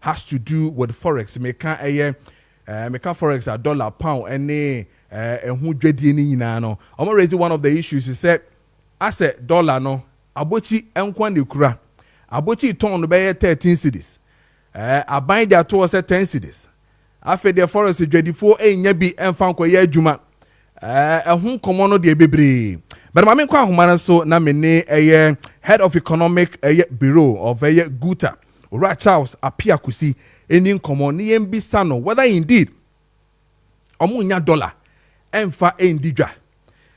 has to do with forex. Meka forex a dollar, pound, any who dwedi ni nyina no. Omo raise one of the issues is say as a dollar no abochi enkwa ne kura. Abochi ton no be 13 cedis. Aban dia to say 10 cedis. Afi the forex dwedifo enya bi emfa nkoye adwuma. Ehun komo no de bebre. But ma me kwa ahoma so na me ne head of economic bureau of GUTA. Ora Charles Appiah Kusi eni nkomo ne yembisa no whether indeed omunya dollar emfa endidwa.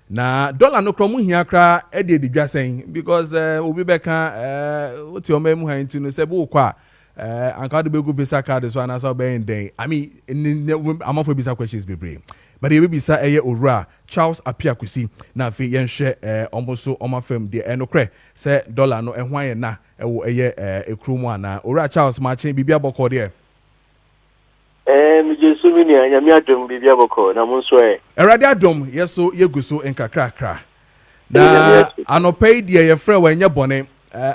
Na dollar no kromu hia kra e de didwa sen because obi beka what your memu ha nti no se bo kwa anka do begu visa card so na so be den. I mean I'm off visa questions bebre. But he will be sa Ora Charles Appiah Kusi na fi yenhwe omoso omafam de enokre se dollar no ehwan na ewo ekrumu ana Ora Charles ma chen bibia boko de mi jesu mi ni anyame adom bibia boko na monso erade adom yeso yeguso enkakrakra na anopai de ye frɛ wa nya bone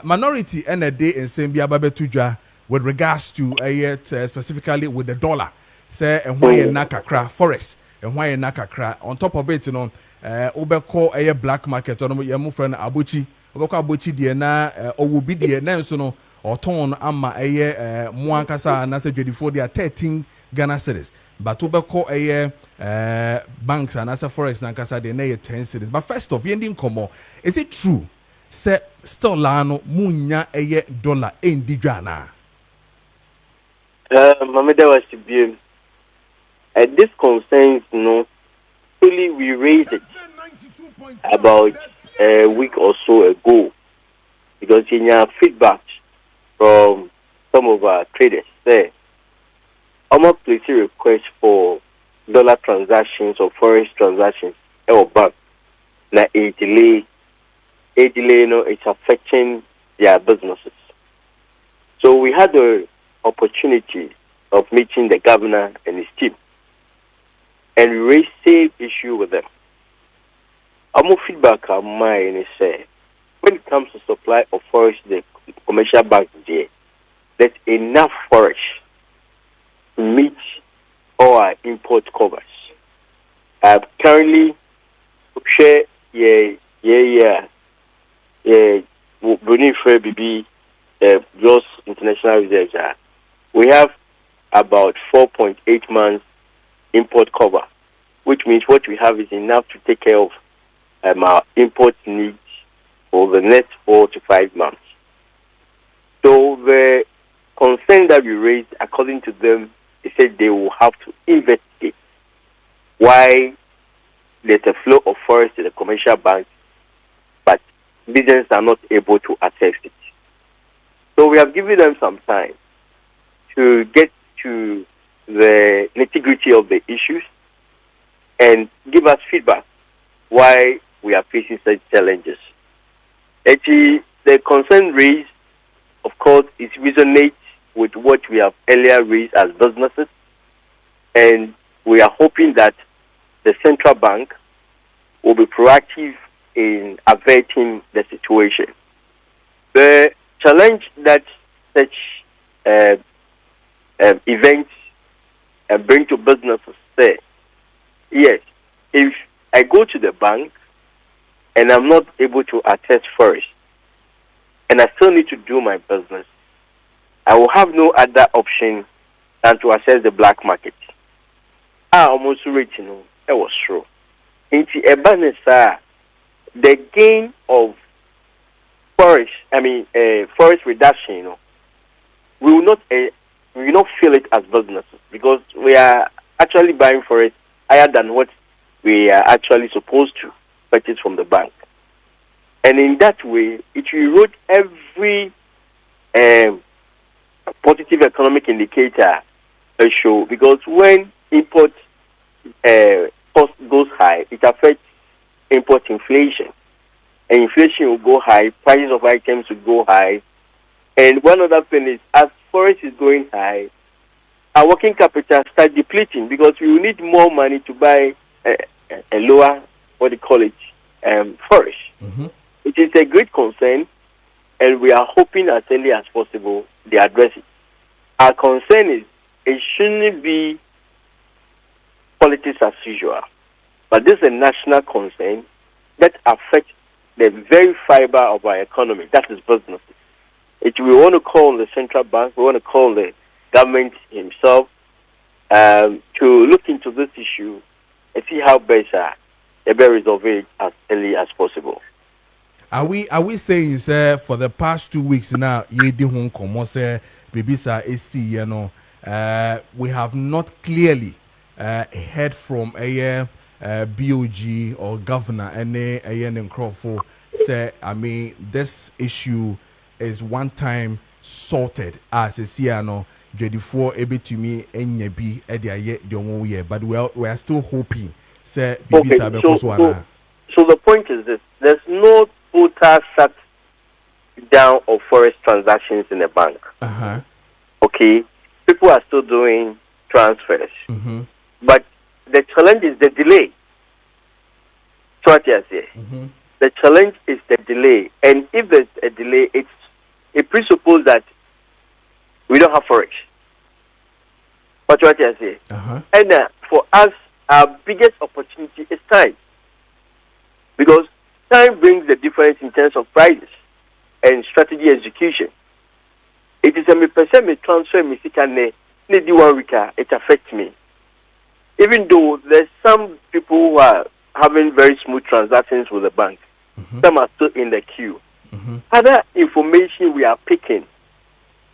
minority na de ensem bia babetudwa with regards to specifically with the dollar say ehwan na kakra forex ehwan na kakra on top of it no obekɔ black market no ye mo frɛ na abochi obekɔ abochi de na owubi de na nso no oton ama mo ankasa na se dwedifo de 13 Ghana cedis but obekɔ banks and as forex na ankasa de na 10 cedis. But first off yending komo, is it true say still la no munya dollar endidwa na mameda was to be this concerns really we raised it about a week or so ago because in your feedback from some of our traders say almost place a request for dollar transactions or forex transactions or bank na a delay it's affecting their businesses. So we had the opportunity of meeting the governor and his team and we raised same issue with them. Our feedback on mine is when it comes to supply of forage, the commercial banks there, there's enough forage to meet our import covers. Currently, share gross international reserves. We have about 4.8 months import cover, which means what we have is enough to take care of our import needs for the next 4 to 5 months. So the concern that we raised, according to them, they said they will have to investigate why there's a flow of forest in the commercial banks, but businesses are not able to access it. So we have given them some time to get to the nitty-gritty of the issues and give us feedback why we are facing such challenges. Actually, the concern raised, of course, it resonates with what we have earlier raised as businesses, and we are hoping that the central bank will be proactive in averting the situation. The challenge that such events bring to businesses say, yes, if I go to the bank and I'm not able to access first, and I still need to do my business, I will have no other option than to access the black market. Almost reaching, it was true. Into a business, the gain of forest reduction, we will not feel it as businesses because we are actually buying for it higher than what we are actually supposed to purchase from the bank. And in that way, it will erode every positive economic indicator show because when import cost goes high, it affects import inflation. And inflation will go high, prices of items will go high. And one other thing is, as forest is going high, our working capital starts depleting because we will need more money to buy a lower, forest. Mm-hmm. It is a great concern, and we are hoping as early as possible they address it. our concern is it shouldn't be politics as usual, but this is a national concern that affects the very fiber of our economy, that is businesses. We want to call the central bank, we want to call the government himself to look into this issue and see how best they be resolve it as early as possible. Are we saying, sir, for the past 2 weeks now, ye di hon komo say bibisa esi you know, we have not clearly heard from a BOG or governor any Nkrofo say, I mean, this issue is one time sorted as a CNO. Before able to me any be but we are still hoping say okay, so the point is this: there's no total shut down of forex transactions in the bank. Okay, people are still doing transfers, but the challenge is the delay. So what I say, the challenge is the delay, and if there's a delay, it presupposes that we don't have forex. But what I say, and for us, our biggest opportunity is time, because time brings the difference in terms of prices and strategy execution. It is a me transfer me need 1 week, it affects me. Even though there's some people who are having very smooth transactions with the bank, some are still in the queue. Other information we are picking,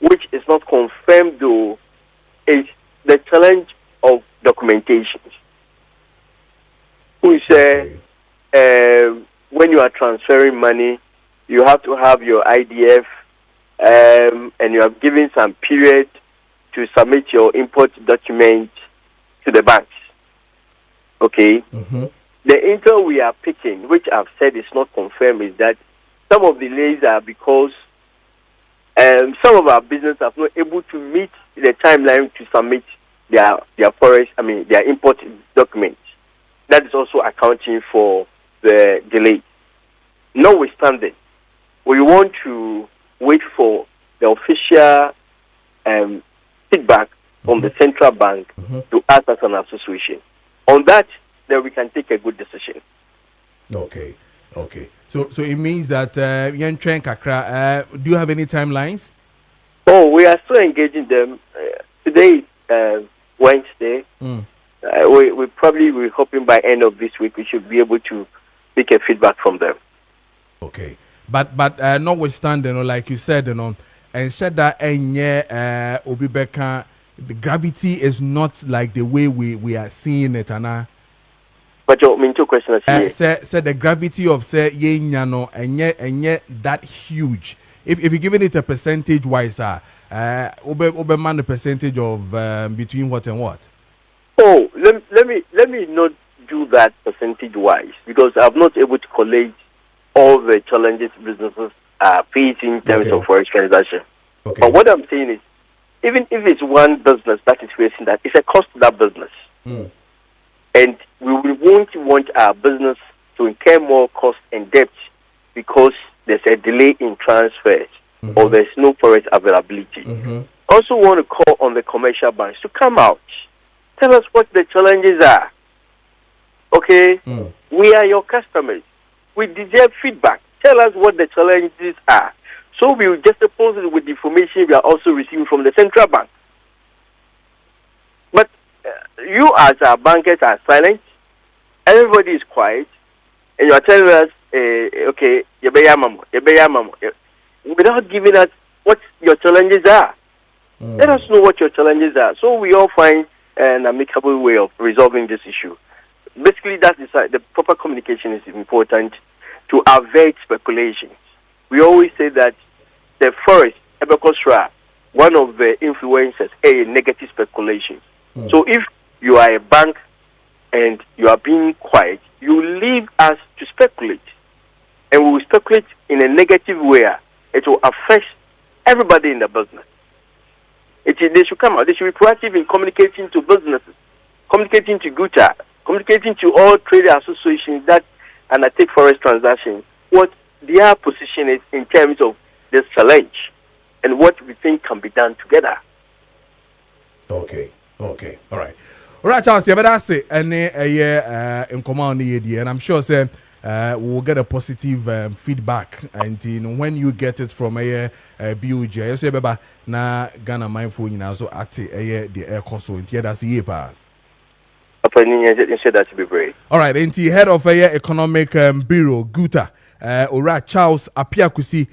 which is not confirmed though, is the challenge of documentation. We say when you are transferring money, you have to have your IDF, and you have given some period to submit your import document to the banks. Okay? The intel we are picking, which I've said is not confirmed, is that some of the delays are because some of our business are not able to meet the timeline to submit their import documents. That is also accounting for the delay. Notwithstanding, we want to wait for the official feedback from the central bank to us as an association. On that, then we can take a good decision. Okay. So it means that Yen Tren Kakra, do you have any timelines? Oh, we are still engaging them. Today is Wednesday. We're hoping by end of this week we should be able to take a feedback from them. Okay. But notwithstanding, like you said, and said that Obibeka, the gravity is not like the way we are seeing it, Anna. But you mean two questions? Say the gravity of say yenyano and yet that huge. If you're giving it a percentage wise, Oberman the percentage of between what and what? Oh, let me not do that percentage wise, because I'm not able to collate all the challenges businesses are facing in terms of forex transaction. But what I'm saying is, even if it's one business that is facing that, it's a cost to that business. And we won't want our business to incur more cost and debt because there's a delay in transfers or there's no forex availability. Also want to call on the commercial banks to come out. Tell us what the challenges are. Okay? We are your customers. We deserve feedback. Tell us what the challenges are. So we will just oppose it with the information we are also receiving from the central bank. But you as our bankers are silent. Everybody is quiet. And you are telling us, okay, without giving us what your challenges are. Let us know what your challenges are, so we all find an amicable way of resolving this issue. Basically, that is the proper communication is important to avoid speculations. We always say that the forest, one of the influences, a negative speculation. So if you are a bank and you are being quiet, you leave us to speculate. And we will speculate in a negative way. It will affect everybody in the business. They should come out. They should be proactive in communicating to businesses, communicating to GUTA, communicating to all trade associations that undertake forex transactions, what their position is in terms of this challenge and what we think can be done together. Okay. All right. All right, Charles, you better say any in command and I'm sure say we'll get a positive feedback and when you get it from a BUG, you say baba na Ghana mindful so at the air cost so that's pa. That to be brave. All right, head of economic Bureau-GUTA, Ora Charles Appiah Kusi